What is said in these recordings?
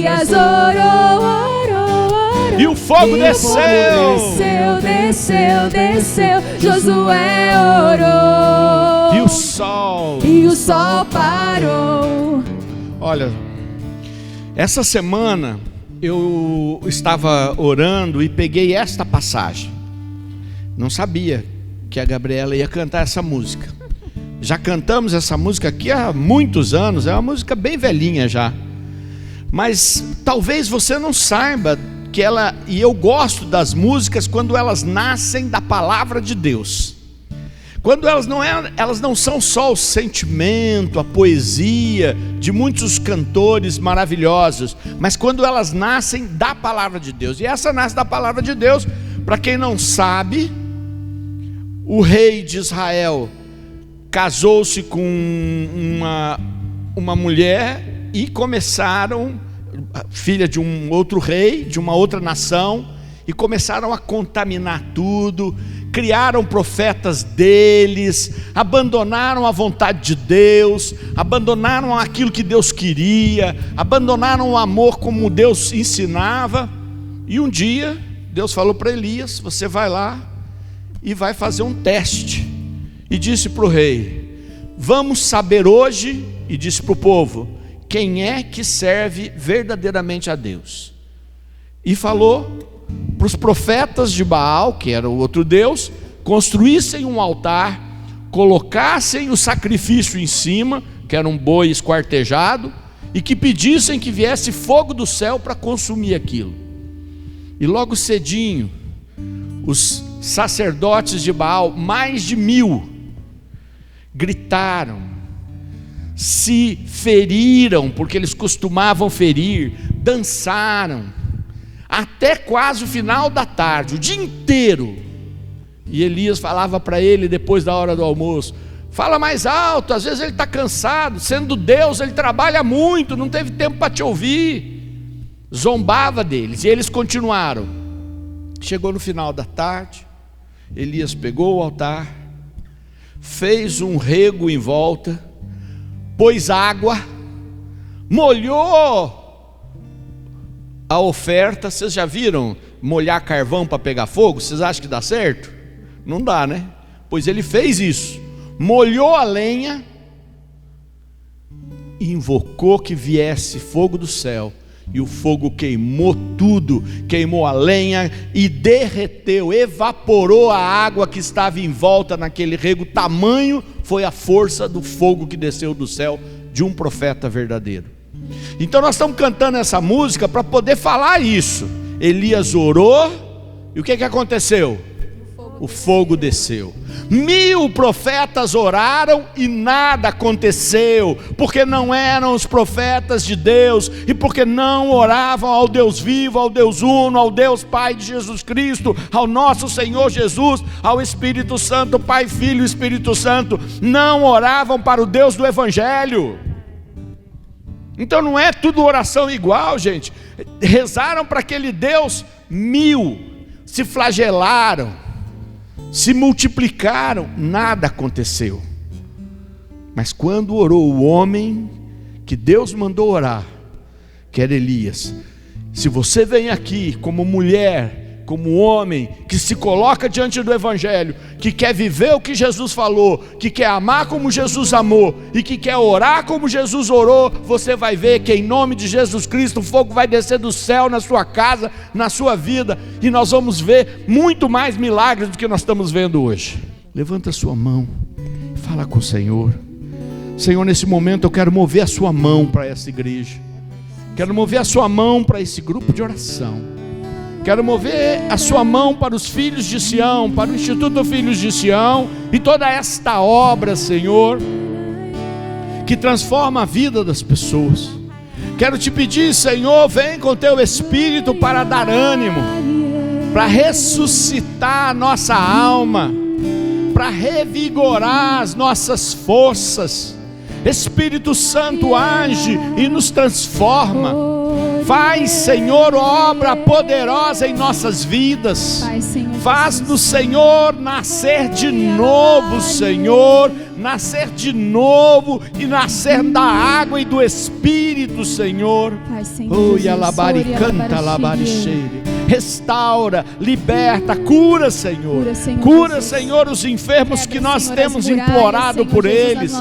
Elias orou. E o fogo desceu. Desceu. Josué orou. E o sol parou. Olha, essa semana eu estava orando e peguei esta passagem. Não sabia que a Gabriela ia cantar essa música. Já cantamos essa música aqui há muitos anos, é uma música bem velhinha já. Mas talvez você não saiba que ela, e eu gosto das músicas quando elas nascem da palavra de Deus. Quando elas não são só o sentimento, a poesia de muitos cantores maravilhosos, mas quando elas nascem da palavra de Deus. E essa nasce da palavra de Deus. Para quem não sabe, o rei de Israel casou-se com uma mulher e começaram, filha de um outro rei, de uma outra nação, e começaram a contaminar tudo, criaram profetas deles, abandonaram a vontade de Deus, abandonaram aquilo que Deus queria, abandonaram o amor como Deus ensinava. E um dia Deus falou para Elias: você vai lá e vai fazer um teste. E disse para o rei: vamos saber hoje, e disse para o povo, quem é que serve verdadeiramente a Deus. E falou para os profetas de Baal, que era o outro Deus, construíssem um altar, colocassem o sacrifício em cima, que era um boi esquartejado, e que pedissem que viesse fogo do céu para consumir aquilo. E logo cedinho, os sacerdotes de Baal, mais de 1000, gritaram, se feriram, porque eles costumavam ferir, dançaram, até quase o final da tarde, o dia inteiro. E Elias falava para ele depois da hora do almoço: fala mais alto, às vezes ele está cansado, sendo Deus ele trabalha muito, não teve tempo para te ouvir. Zombava deles, e eles continuaram. Chegou no final da tarde, Elias pegou o altar, fez um rego em volta, pôs água, molhou a oferta. Vocês já viram molhar carvão para pegar fogo? Vocês acham que dá certo? Não dá, né? Pois ele fez isso, molhou a lenha, e invocou que viesse fogo do céu. E o fogo queimou tudo, queimou a lenha e derreteu, evaporou a água que estava em volta naquele rego. Tamanho foi a força do fogo que desceu do céu de um profeta verdadeiro. Então nós estamos cantando essa música para poder falar isso. Elias orou, e o que aconteceu? O fogo desceu. 1000 profetas oraram e nada aconteceu, porque não eram os profetas de Deus, e porque não oravam ao Deus vivo, ao Deus uno, ao Deus Pai de Jesus Cristo, ao nosso Senhor Jesus, ao Espírito Santo, Pai, Filho e Espírito Santo. Não oravam para o Deus do Evangelho. Então não é tudo oração igual, gente. Rezaram para aquele Deus 1000, se flagelaram, se multiplicaram, nada aconteceu. Mas quando orou o homem que Deus mandou orar, que era Elias, se você vem aqui como mulher, como homem, que se coloca diante do Evangelho, que quer viver o que Jesus falou, que quer amar como Jesus amou, e que quer orar como Jesus orou, você vai ver que em nome de Jesus Cristo o fogo vai descer do céu na sua casa, na sua vida, e nós vamos ver muito mais milagres do que nós estamos vendo hoje. Levanta a sua mão, fala com o Senhor. Senhor, nesse momento eu quero mover a sua mão para essa igreja, quero mover a sua mão para esse grupo de oração. Quero mover a sua mão para os filhos de Sião, para o Instituto Filhos de Sião, e toda esta obra, Senhor, que transforma a vida das pessoas. Quero te pedir, Senhor, vem com teu Espírito para dar ânimo, para ressuscitar a nossa alma, para revigorar as nossas forças. Espírito Santo, age e nos transforma. Faz, Senhor, obra poderosa em nossas vidas. Faz-nos, Senhor, nascer de novo, Senhor, nascer de novo e nascer da água e do Espírito, Senhor. Restaura, liberta, cura, Senhor. Cura, Senhor, os enfermos que nós temos implorado por eles.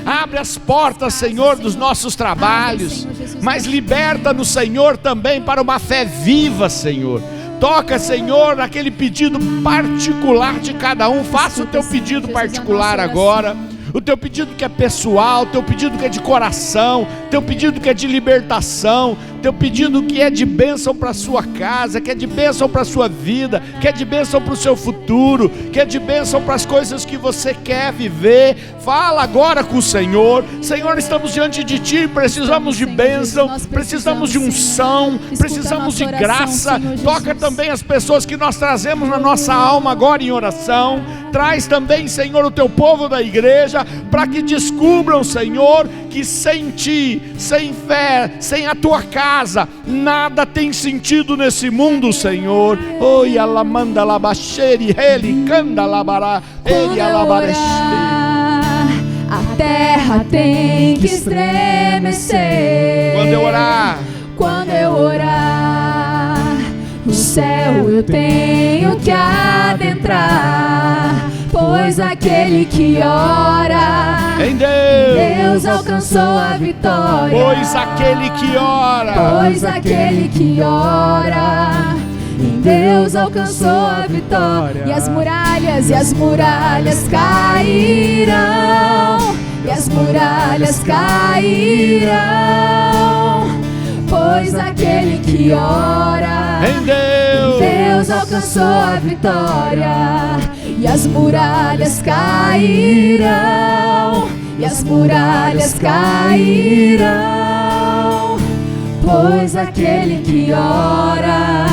Abre as portas, Senhor, dos nossos trabalhos. Mas liberta-nos, Senhor, também para uma fé viva, Senhor. Toca, Senhor, naquele pedido particular de cada um. Faça o teu pedido particular agora. O teu pedido que é pessoal, o teu pedido que é de coração, o teu pedido que é de libertação, o teu pedido que é de bênção para a sua casa, que é de bênção para a sua vida, que é de bênção para o seu futuro, que é de bênção para as coisas que você quer viver. Fala agora com o Senhor. Senhor, estamos diante de Ti, precisamos de bênção, precisamos de unção, precisamos de graça. Toca também as pessoas que nós trazemos na nossa alma agora em oração. Traz também, Senhor, o teu povo da igreja, para que descubram, Senhor, que sem Ti, sem fé, sem a Tua casa, nada tem sentido nesse mundo, Senhor. Oi, alamanda labaxeri, ele canda labará, ele alabareste. A terra tem que estremecer. Quando eu orar, o céu eu tenho que adentrar. Pois aquele que ora em Deus alcançou a vitória. Pois aquele que ora em Deus alcançou a vitória. E as muralhas cairão. E as muralhas cairão. Pois aquele que ora em Deus alcançou a vitória. E as muralhas cairão. E as muralhas cairão. Pois aquele que ora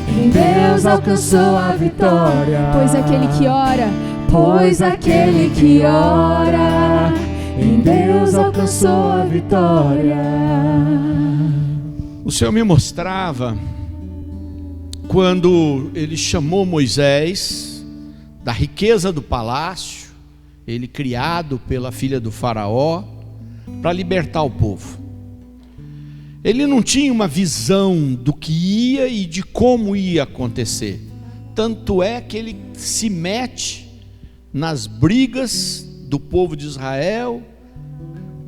em Deus alcançou a vitória. Pois aquele que ora em Deus alcançou a vitória. O Senhor me mostrava quando Ele chamou Moisés da riqueza do palácio, ele criado pela filha do faraó, para libertar o povo. Ele não tinha uma visão do que ia e de como ia acontecer. Tanto é que ele se mete nas brigas do povo de Israel,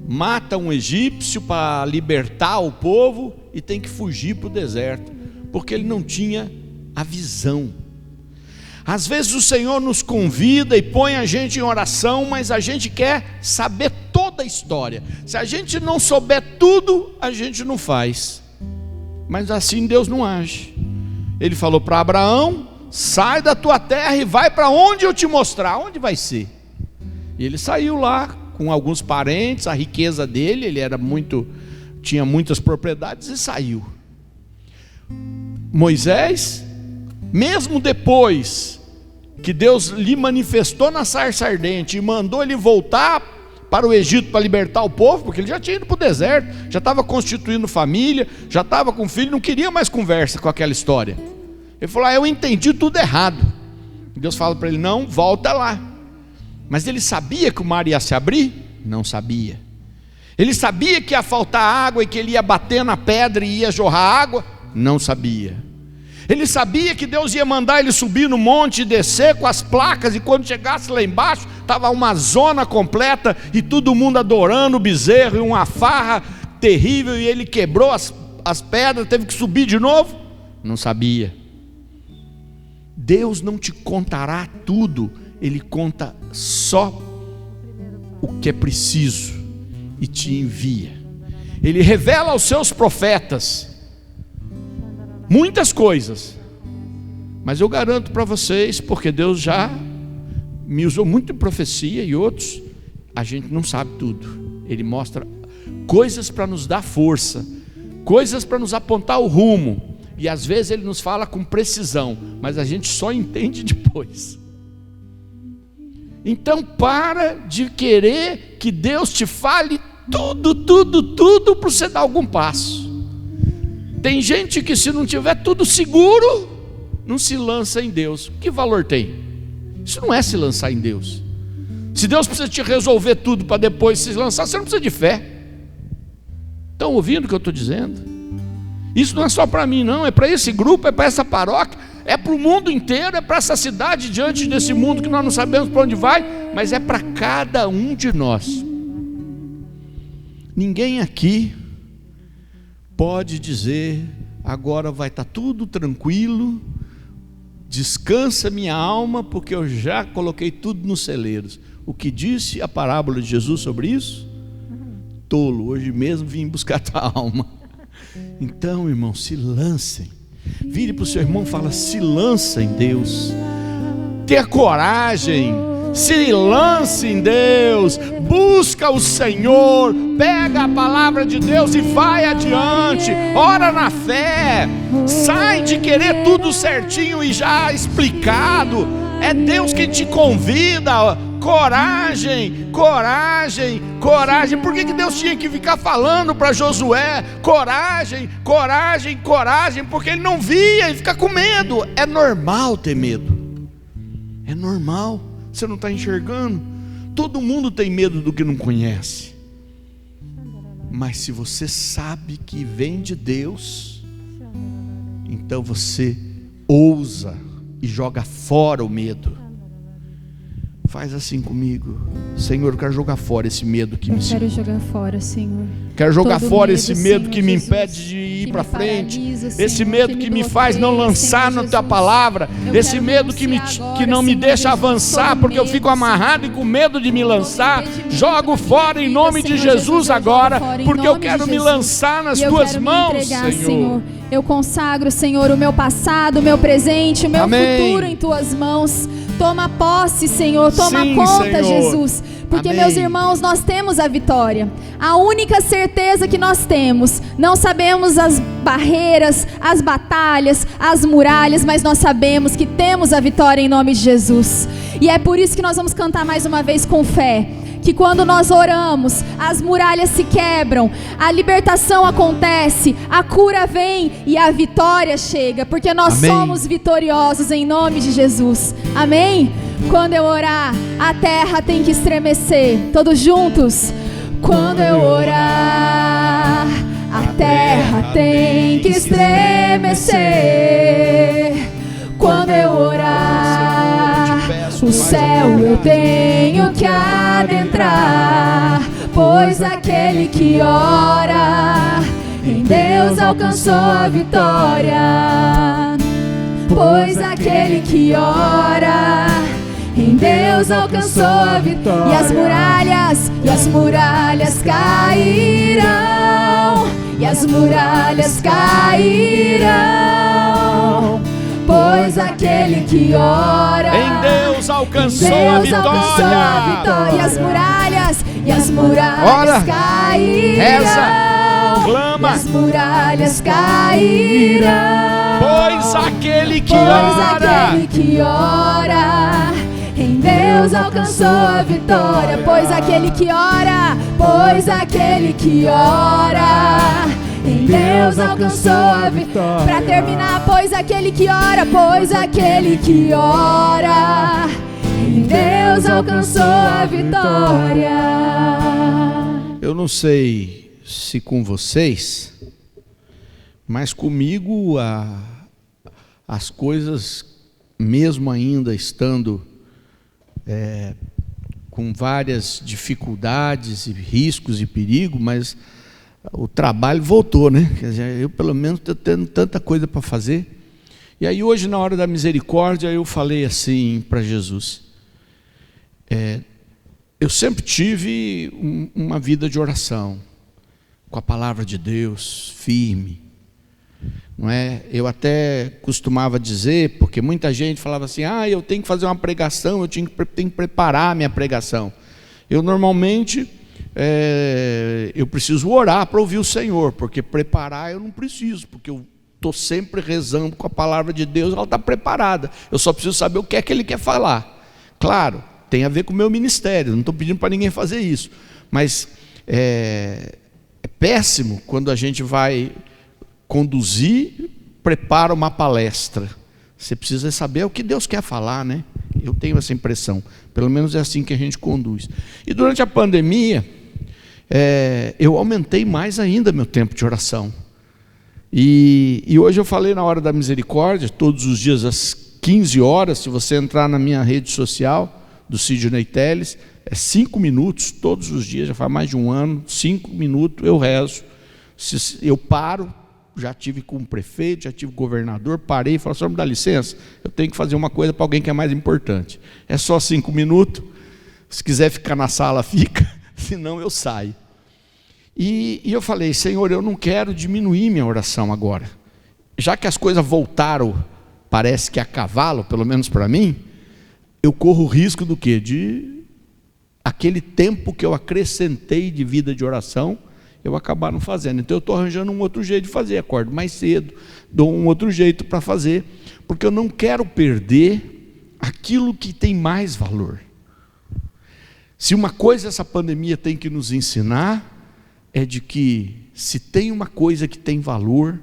mata um egípcio para libertar o povo e tem que fugir para o deserto, porque ele não tinha a visão. Às vezes o Senhor nos convida e põe a gente em oração, mas a gente quer saber toda a história. Se a gente não souber tudo, a gente não faz. Mas assim Deus não age. Ele falou para Abraão: sai da tua terra e vai para onde eu te mostrar. Onde vai ser? E ele saiu lá com alguns parentes, a riqueza dele, ele tinha muitas propriedades, e saiu. Moisés, mesmo depois que Deus lhe manifestou na sarça ardente e mandou ele voltar para o Egito para libertar o povo, porque ele já tinha ido para o deserto, já estava constituindo família, já estava com filho, não queria mais conversa com aquela história. Ele falou: eu entendi tudo errado. Deus fala para ele: não, volta lá. Mas ele sabia que o mar ia se abrir? Não sabia. Ele sabia que ia faltar água e que ele ia bater na pedra e ia jorrar água? Não sabia. Ele sabia que Deus ia mandar ele subir no monte e descer com as placas, e quando chegasse lá embaixo, estava uma zona completa e todo mundo adorando o bezerro, e uma farra terrível, e ele quebrou as pedras, teve que subir de novo? Não sabia. Deus não te contará tudo, Ele conta só o que é preciso e te envia. Ele revela aos seus profetas muitas coisas, mas eu garanto para vocês, porque Deus já me usou muito em profecia, e outros, a gente não sabe tudo. Ele mostra coisas para nos dar força, coisas para nos apontar o rumo, e às vezes Ele nos fala com precisão, mas a gente só entende depois. Então para de querer que Deus te fale tudo para você dar algum passo. Tem gente que, se não tiver tudo seguro, não se lança em Deus. Que valor tem? Isso não é se lançar em Deus. Se Deus precisa te resolver tudo para depois se lançar, você não precisa de fé. Estão ouvindo o que eu estou dizendo? Isso não é só para mim, não. É para esse grupo, é para essa paróquia, é para o mundo inteiro, é para essa cidade diante desse mundo que nós não sabemos para onde vai, mas é para cada um de nós. Ninguém aqui pode dizer: agora vai estar tudo tranquilo, descansa minha alma, porque eu já coloquei tudo nos celeiros. O que disse a parábola de Jesus sobre isso? Tolo, hoje mesmo vim buscar tua alma. Então, irmão, se lancem. Vire para o seu irmão e fala: se lança em Deus. Tenha coragem. Se lance em Deus. Busca o Senhor. Pega a palavra de Deus e vai adiante. Ora na fé. Sai de querer tudo certinho e já explicado. É Deus que te convida. Coragem, coragem, coragem. Por que Deus tinha que ficar falando para Josué? Coragem, coragem, coragem. Porque ele não via e fica com medo. É normal ter medo. É normal. Você não está enxergando? Todo mundo tem medo do que não conhece. Mas se você sabe que vem de Deus, então você ousa e joga fora o medo. Faz assim comigo: Senhor, eu quero jogar fora esse medo que me segura. Eu quero jogar fora, Senhor. Quero jogar fora esse medo, Senhor, que me Jesus, impede de ir para frente. paralisa, Esse Senhor, medo que que me me faz não bloqueia, lançar Senhor na tua Jesus. palavra. Eu Esse quero medo que renunciar agora, não me Senhor deixa Jesus, avançar, todo porque eu medo, fico amarrado e com medo de me lançar. impedimento Jogo da fora minha em nome vida, de Senhor Jesus eu agora, jogo fora em porque eu nome de quero me Jesus. lançar nas E eu tuas quero me mãos, entregar, Senhor. Eu consagro, Senhor, o meu passado, o meu presente, o meu Amém. futuro em tuas mãos. Toma posse, Senhor, toma Sim, conta, Senhor. Jesus. Porque, Amém. meus irmãos, nós temos a vitória. A única certeza que nós temos, não sabemos as barreiras, as batalhas, as muralhas, mas nós sabemos que temos a vitória em nome de Jesus. E é por isso que nós vamos cantar mais uma vez com fé. Que quando nós oramos, as muralhas se quebram, a libertação acontece, a cura vem e a vitória chega, porque nós Amém. somos vitoriosos em nome de Jesus. Amém? Quando eu orar, a terra tem que estremecer. Todos juntos? Quando eu orar, a terra tem que estremecer. Quando eu orar, o céu eu tenho que adentrar, pois aquele que ora em Deus alcançou a vitória. Pois aquele que ora em Deus alcançou a vitória. E as muralhas cairão, e as muralhas cairão. Pois aquele que ora Em Deus alcançou a vitória. E as muralhas cairão. Reza, clama. E as muralhas cairão. Pois aquele que ora em Deus alcançou a vitória. Pois aquele que ora em Deus alcançou a vitória. Para terminar, pois aquele que ora em Deus alcançou a vitória. Eu não sei se com vocês, mas comigo as coisas, mesmo ainda estando com várias dificuldades e riscos e perigo, mas o trabalho voltou, né? Quer dizer, eu pelo menos estou tendo tanta coisa para fazer. E aí hoje, na hora da misericórdia, eu falei assim para Jesus: eu sempre tive uma vida de oração, com a palavra de Deus firme, não é? Eu até costumava dizer, porque muita gente falava assim: eu tenho que fazer uma pregação, eu tenho que preparar a minha pregação. Eu normalmente eu preciso orar para ouvir o Senhor, porque preparar eu não preciso, porque eu estou sempre rezando com a palavra de Deus, ela está preparada. Eu só preciso saber o que é que Ele quer falar. Claro, tem a ver com o meu ministério, não estou pedindo para ninguém fazer isso, mas é péssimo quando a gente vai conduzir, prepara uma palestra. Você precisa saber o que Deus quer falar, né? Eu tenho essa impressão, pelo menos é assim que a gente conduz. E durante a pandemia, eu aumentei mais ainda meu tempo de oração. E hoje eu falei na Hora da Misericórdia, todos os dias às 15 horas, se você entrar na minha rede social, do Sidney Telles, 5 minutos, todos os dias, já faz mais de um ano, 5 minutos eu rezo. Eu paro, já tive com o prefeito, já tive com o governador, parei e falei, senhor, me dá licença, eu tenho que fazer uma coisa para alguém que é mais importante. É só 5 minutos, se quiser ficar na sala, fica, senão eu saio. E eu falei, Senhor, eu não quero diminuir minha oração agora. Já que as coisas voltaram, parece que a cavalo, pelo menos para mim, eu corro o risco do quê? De aquele tempo que eu acrescentei de vida de oração, eu acabar não fazendo. Então eu estou arranjando um outro jeito de fazer, acordo mais cedo, dou um outro jeito para fazer, porque eu não quero perder aquilo que tem mais valor. Se uma coisa essa pandemia tem que nos ensinar, é de que se tem uma coisa que tem valor,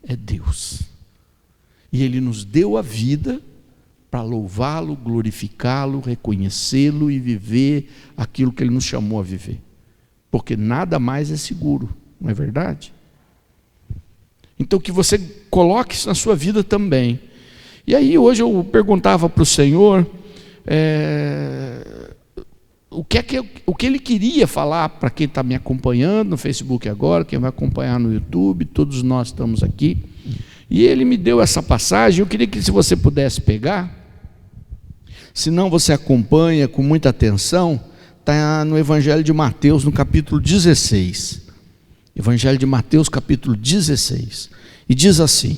é Deus. E Ele nos deu a vida para louvá-lo, glorificá-lo, reconhecê-lo e viver aquilo que Ele nos chamou a viver. Porque nada mais é seguro, não é verdade? Então que você coloque isso na sua vida também. E aí hoje eu perguntava para o Senhor o que Ele queria falar para quem está me acompanhando no Facebook agora, quem vai acompanhar no YouTube, todos nós estamos aqui. E Ele me deu essa passagem, eu queria que se você pudesse pegar, se não você acompanha com muita atenção, está no Evangelho de Mateus, no capítulo 16. Evangelho de Mateus, capítulo 16. E diz assim,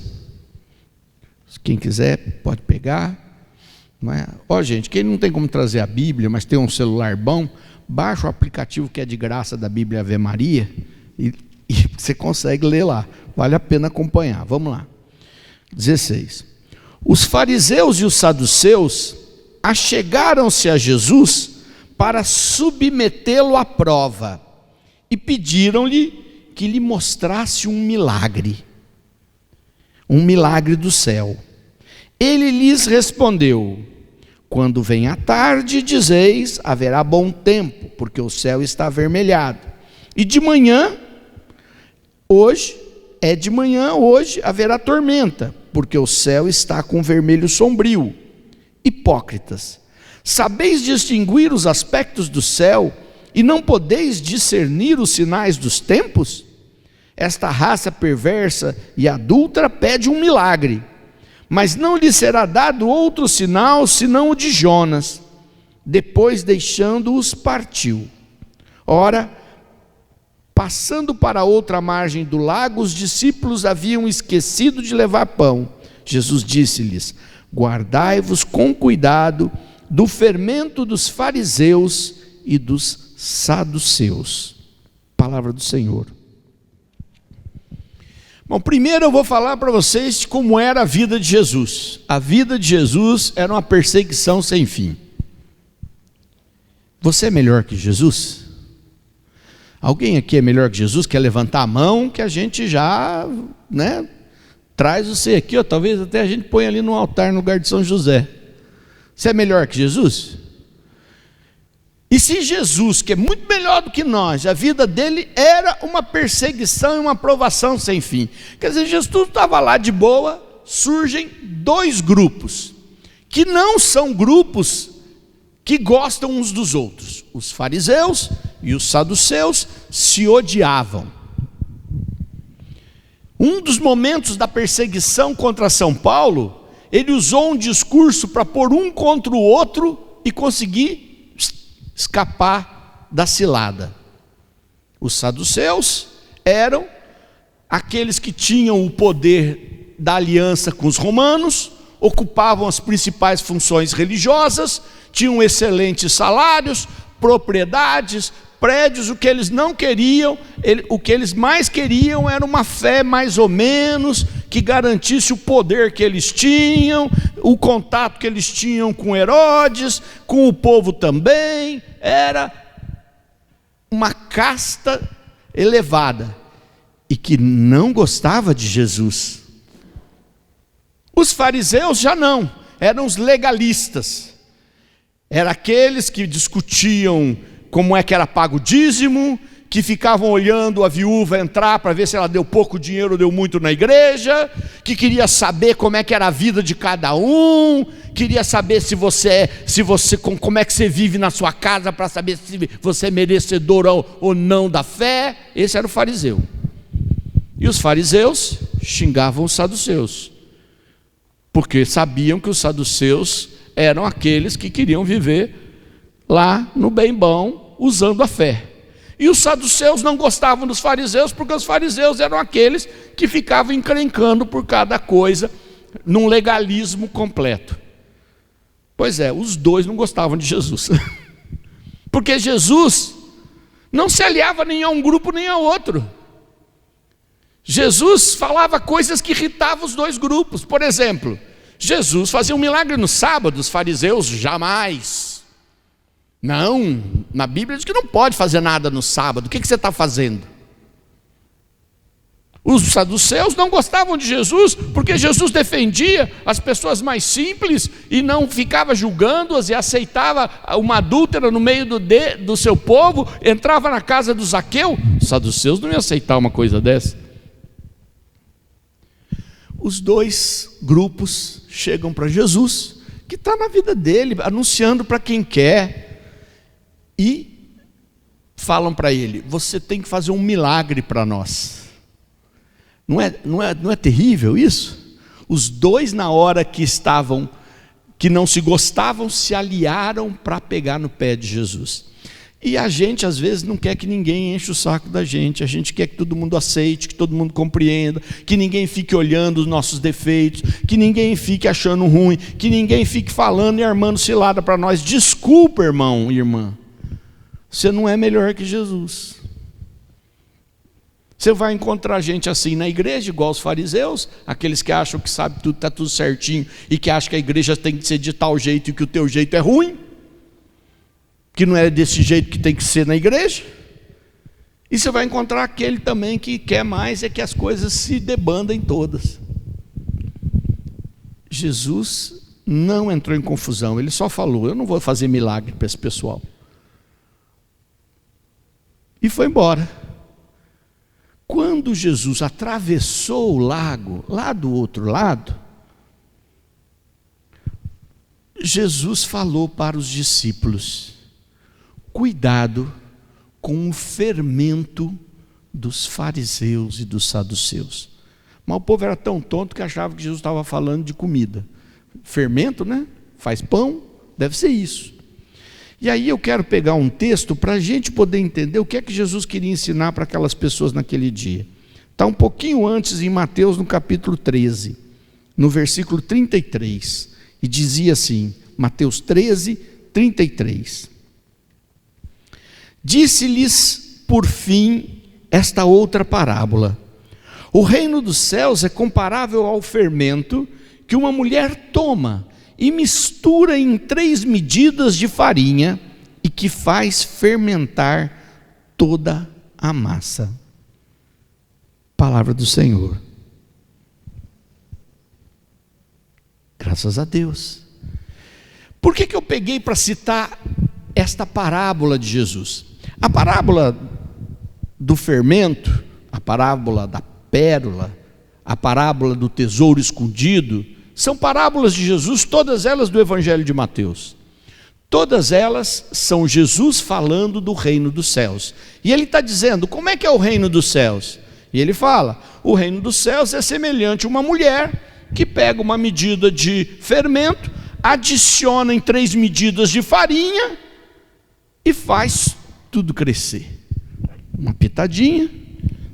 quem quiser pode pegar. Gente, quem não tem como trazer a Bíblia, mas tem um celular bom, baixa o aplicativo que é de graça da Bíblia Ave Maria e você consegue ler lá, vale a pena acompanhar. Vamos lá. 16. Os fariseus e os saduceus achegaram-se a Jesus para submetê-lo à prova e pediram-lhe que lhe mostrasse um milagre do céu. Ele lhes respondeu, quando vem a tarde, dizeis, haverá bom tempo, porque o céu está avermelhado. E de manhã, hoje haverá tormenta, porque o céu está com vermelho sombrio. Hipócritas, sabeis distinguir os aspectos do céu, e não podeis discernir os sinais dos tempos? Esta raça perversa e adúltera pede um milagre, mas não lhe será dado outro sinal, senão o de Jonas. Depois, deixando-os, partiu. Ora, passando para outra margem do lago, os discípulos haviam esquecido de levar pão. Jesus disse-lhes, guardai-vos com cuidado do fermento dos fariseus e dos saduceus. Palavra do Senhor. Bom, primeiro eu vou falar para vocês como era a vida de Jesus. A vida de Jesus era uma perseguição sem fim. Você é melhor que Jesus? Alguém aqui é melhor que Jesus? Quer levantar a mão que a gente já, traz você aqui, talvez até a gente ponha ali no altar no lugar de São José. Você é melhor que Jesus? E se Jesus, que é muito melhor do que nós, a vida dele era uma perseguição e uma provação sem fim. Quer dizer, Jesus estava lá de boa, surgem dois grupos, que não são grupos que gostam uns dos outros. Os fariseus e os saduceus se odiavam. Um dos momentos da perseguição contra São Paulo, ele usou um discurso para pôr um contra o outro e conseguir escapar da cilada. Os saduceus eram aqueles que tinham o poder da aliança com os romanos, ocupavam as principais funções religiosas, tinham excelentes salários, propriedades, prédios. O que eles não queriam, o que eles mais queriam era uma fé mais ou menos, que garantisse o poder que eles tinham, o contato que eles tinham com Herodes, com o povo também. Era uma casta elevada. e que não gostava de Jesus. Os fariseus já não, eram os legalistas. Eram aqueles que discutiam como é que era pago o dízimo, que ficavam olhando a viúva entrar para ver se ela deu pouco dinheiro ou deu muito na igreja, que queria saber como é que era a vida de cada um, queria saber como é que você vive na sua casa para saber se você é merecedor ou não da fé. Esse era o fariseu. E os fariseus xingavam os saduceus, porque sabiam que os saduceus eram aqueles que queriam viver lá no bem bom, usando a fé. E os saduceus não gostavam dos fariseus, porque os fariseus eram aqueles que ficavam encrencando por cada coisa, num legalismo completo. Pois é, os dois não gostavam de Jesus, porque Jesus não se aliava nem a um grupo nem a outro. Jesus falava coisas que irritavam os dois grupos. Por exemplo, Jesus fazia um milagre no sábado, os fariseus jamais. Não, na Bíblia diz que não pode fazer nada no sábado. O que você está fazendo? Os saduceus não gostavam de Jesus, porque Jesus defendia as pessoas mais simples e não ficava julgando-as, e aceitava uma adúltera no meio do seu povo, entrava na casa do Zaqueu. Os saduceus não iam aceitar uma coisa dessa. Os dois grupos chegam para Jesus, que está na vida dele, anunciando para quem quer, e falam para ele: você tem que fazer um milagre para nós. Não é terrível isso? Os dois, na hora que não se gostavam, se aliaram para pegar no pé de Jesus. E a gente às vezes não quer que ninguém enche o saco da gente. A gente quer que todo mundo aceite, que todo mundo compreenda, que ninguém fique olhando os nossos defeitos, que ninguém fique achando ruim, que ninguém fique falando e armando cilada para nós. Desculpa, irmão e irmã, você não é melhor que Jesus. Você vai encontrar gente assim na igreja, igual os fariseus, aqueles que acham que sabe tudo, está tudo certinho, e que acham que a igreja tem que ser de tal jeito e que o teu jeito é ruim, que não é desse jeito que tem que ser na igreja. E você vai encontrar aquele também que quer mais é que as coisas se debandem todas. Jesus não entrou em confusão, ele só falou: eu não vou fazer milagre para esse pessoal. E foi embora. Quando Jesus atravessou o lago, lá do outro lado, Jesus falou para os discípulos: cuidado com o fermento dos fariseus e dos saduceus. Mas o povo era tão tonto que achava que Jesus estava falando de comida. Fermento, né? Faz pão, deve ser isso. E aí eu quero pegar um texto para a gente poder entender o que é que Jesus queria ensinar para aquelas pessoas naquele dia. Está um pouquinho antes em Mateus, no capítulo 13, no versículo 33. E dizia assim, Mateus 13, 33. Disse-lhes, por fim, esta outra parábola: o reino dos céus é comparável ao fermento que uma mulher toma e mistura em 3 medidas de farinha e que faz fermentar toda a massa. Palavra do Senhor. Graças a Deus. Por que eu peguei para citar esta parábola de Jesus? A parábola do fermento, a parábola da pérola, a parábola do tesouro escondido, são parábolas de Jesus, todas elas do Evangelho de Mateus. Todas elas são Jesus falando do reino dos céus. E ele está dizendo, como é que é o reino dos céus? E ele fala, o reino dos céus é semelhante a uma mulher que pega uma medida de fermento, adiciona em 3 medidas de farinha e faz tudo crescer. Uma pitadinha,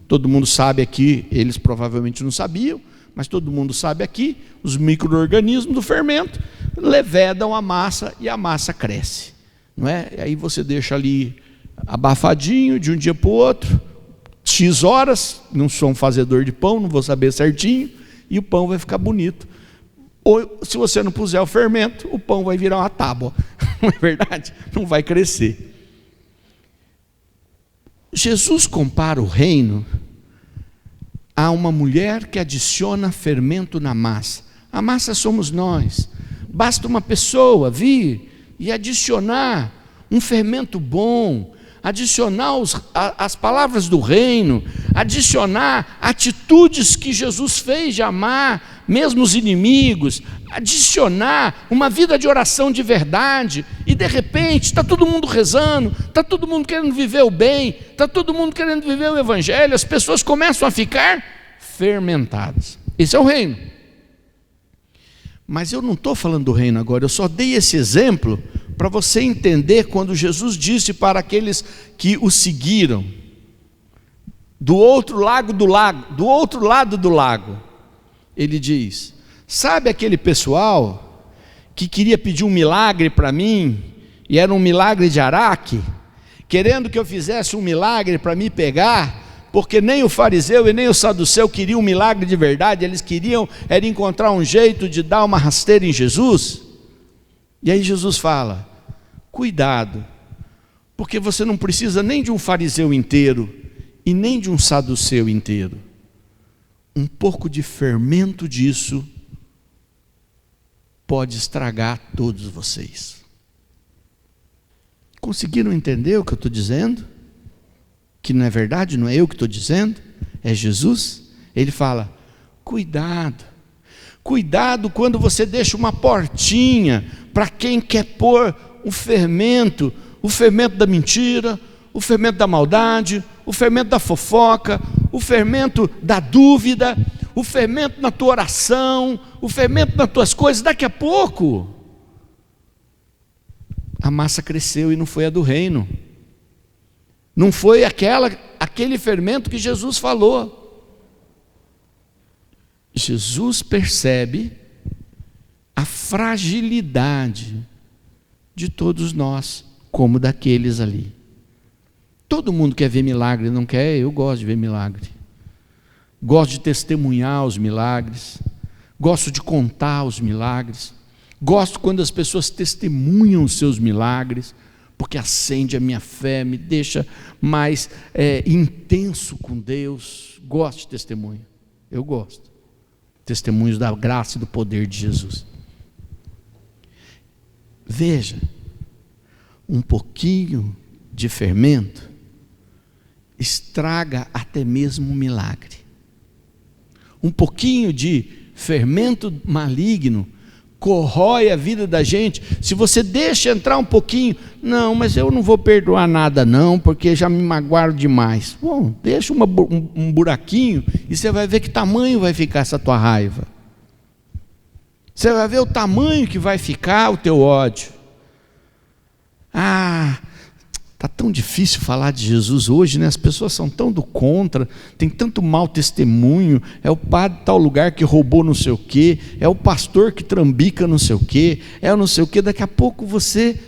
todo mundo sabe aqui, eles provavelmente não sabiam, mas todo mundo sabe aqui, os micro-organismos do fermento levedam a massa e a massa cresce, não é? E aí você deixa ali abafadinho de um dia para o outro, X horas, não sou um fazedor de pão, não vou saber certinho, e o pão vai ficar bonito. Ou se você não puser o fermento, o pão vai virar uma tábua, não é verdade? Não vai crescer. Jesus compara o reino há uma mulher que adiciona fermento na massa. A massa somos nós. Basta uma pessoa vir e adicionar um fermento bom, adicionar as palavras do reino, adicionar atitudes que Jesus fez de amar, mesmo os inimigos, adicionar uma vida de oração de verdade, e de repente está todo mundo rezando, está todo mundo querendo viver o bem, está todo mundo querendo viver o evangelho, as pessoas começam a ficar fermentadas. Esse é o reino. Mas eu não estou falando do reino agora, eu só dei esse exemplo para você entender quando Jesus disse para aqueles que o seguiram, do outro lado do lago, ele diz: sabe aquele pessoal que queria pedir um milagre para mim, e era um milagre de Araque, querendo que eu fizesse um milagre para me pegar, porque nem o fariseu e nem o saduceu queriam um milagre de verdade, eles queriam era encontrar um jeito de dar uma rasteira em Jesus. E aí Jesus fala: cuidado, porque você não precisa nem de um fariseu inteiro e nem de um saduceu inteiro. Um pouco de fermento disso pode estragar todos vocês. Conseguiram entender o que eu estou dizendo? Que não é verdade, não é eu que estou dizendo, é Jesus. Ele fala: cuidado, cuidado quando você deixa uma portinha para quem quer pôr o fermento da mentira, o fermento da maldade, o fermento da fofoca, o fermento da dúvida, o fermento na tua oração, o fermento nas tuas coisas. Daqui a pouco a massa cresceu e não foi a do reino. Não foi aquele fermento que Jesus falou. Jesus percebe a fragilidade de todos nós, como daqueles ali. Todo mundo quer ver milagre, não quer? Eu gosto de ver milagre. Gosto de testemunhar os milagres. Gosto de contar os milagres. Gosto quando as pessoas testemunham os seus milagres, porque acende a minha fé, me deixa mais intenso com Deus. Gosto de testemunho, eu gosto. Testemunhos da graça e do poder de Jesus. Veja, um pouquinho de fermento estraga até mesmo um milagre. Um pouquinho de fermento maligno corrói a vida da gente. Se você deixa entrar um pouquinho, não, mas eu não vou perdoar nada não, porque já me magoaram demais. Bom, deixa um buraquinho e você vai ver que tamanho vai ficar essa tua raiva. Você vai ver o tamanho que vai ficar o teu ódio. Está tão difícil falar de Jesus hoje, né? As pessoas são tão do contra, tem tanto mau testemunho, é o padre de tal lugar que roubou não sei o quê, é o pastor que trambica não sei o quê, é o não sei o quê. Daqui a pouco você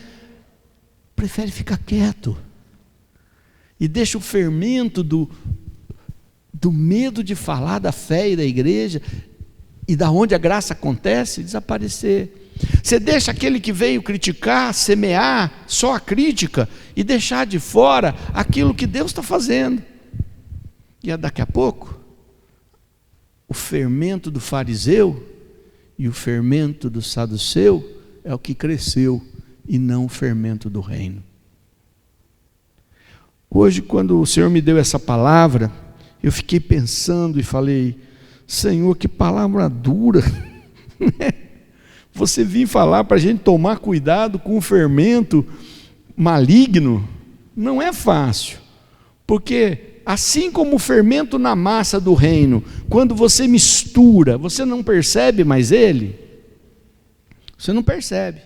prefere ficar quieto e deixa o fermento do medo de falar da fé e da igreja e da onde a graça acontece desaparecer. Você deixa aquele que veio criticar, semear só a crítica e deixar de fora aquilo que Deus está fazendo. E daqui a pouco, o fermento do fariseu e o fermento do saduceu é o que cresceu e não o fermento do reino. Hoje, quando o Senhor me deu essa palavra, eu fiquei pensando e falei: Senhor, que palavra dura. Você vir falar para a gente tomar cuidado com o fermento maligno, não é fácil, porque assim como o fermento na massa do reino, quando você mistura, você não percebe mais ele, você não percebe,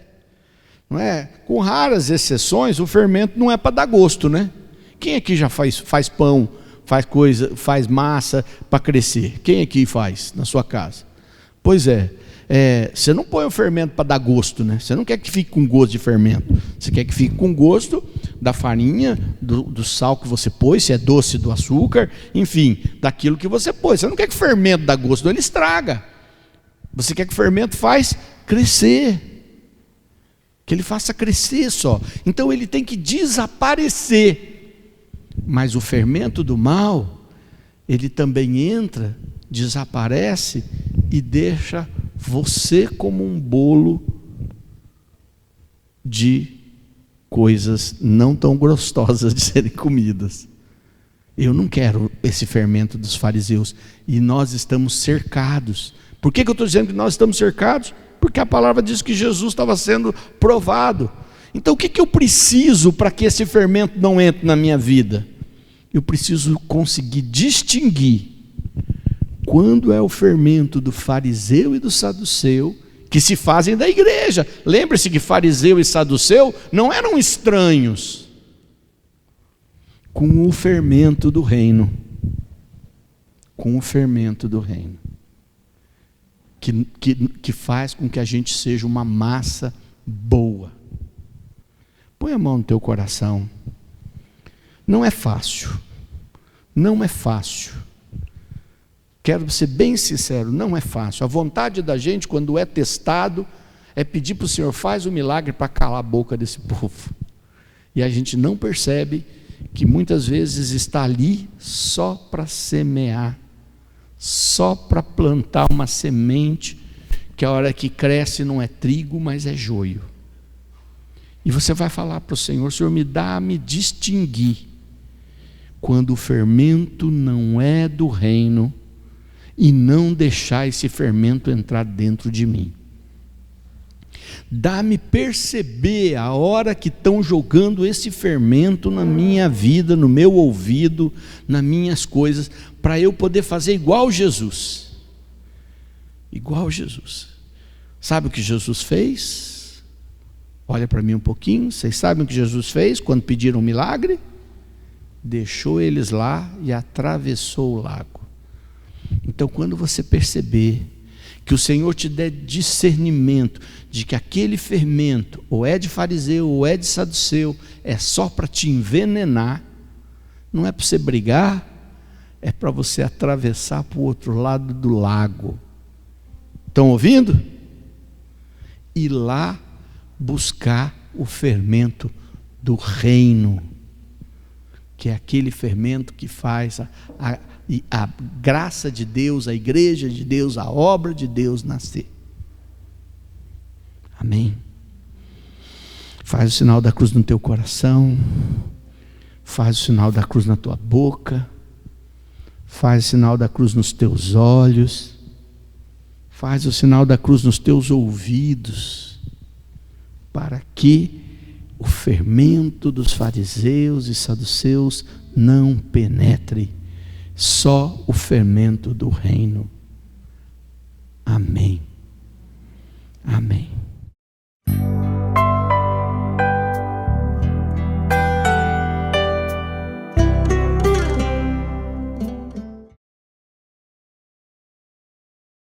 não é? Com raras exceções, o fermento não é para dar gosto, né? Quem aqui já faz pão, faz massa para crescer? Quem aqui faz na sua casa? Pois é. Você não põe o fermento para dar gosto, né? Você não quer que fique com gosto de fermento. Você quer que fique com gosto da farinha, do sal que você pôs, se é doce, do açúcar, enfim, daquilo que você pôs. Você não quer que o fermento dá gosto, ele estraga. Você quer que o fermento faz crescer, que ele faça crescer só. Então ele tem que desaparecer. Mas o fermento do mal ele também entra, desaparece e deixa você como um bolo de coisas não tão gostosas de serem comidas. Eu não quero esse fermento dos fariseus, e nós estamos cercados. Por que eu estou dizendo que nós estamos cercados? Porque a palavra diz que Jesus estava sendo provado. Então o que eu preciso para que esse fermento não entre na minha vida? Eu preciso conseguir distinguir quando é o fermento do fariseu e do saduceu que se fazem da igreja. Lembre-se que fariseu e saduceu não eram estranhos, com o fermento do reino. Com o fermento do reino. Que faz com que a gente seja uma massa boa. Põe a mão no teu coração. Não é fácil. Não é fácil. Quero ser bem sincero, não é fácil. A vontade da gente, quando é testado, é pedir para o Senhor, faz um milagre para calar a boca desse povo. E a gente não percebe que muitas vezes está ali só para semear, só para plantar uma semente, que a hora que cresce não é trigo, mas é joio. E você vai falar para o Senhor, Senhor, me dá a me distinguir, quando o fermento não é do reino, e não deixar esse fermento entrar dentro de mim. Dá-me perceber a hora que estão jogando esse fermento na minha vida, no meu ouvido, nas minhas coisas, para eu poder fazer igual Jesus. Igual Jesus. Sabe o que Jesus fez? Olha para mim um pouquinho. Vocês sabem o que Jesus fez quando pediram um milagre? Deixou eles lá e atravessou o lago. Então, quando você perceber que o Senhor te der discernimento de que aquele fermento ou é de fariseu ou é de saduceu, é só para te envenenar, não é para você brigar, é para você atravessar para o outro lado do lago. Estão ouvindo? Ir lá buscar o fermento do reino, que é aquele fermento que faz a graça de Deus, a igreja de Deus, a obra de Deus nascer. Amém? Faz o sinal da cruz no teu coração, faz o sinal da cruz na tua boca, faz o sinal da cruz nos teus olhos, faz o sinal da cruz nos teus ouvidos, para que o fermento dos fariseus e saduceus não penetre, só o fermento do reino. Amém. Amém.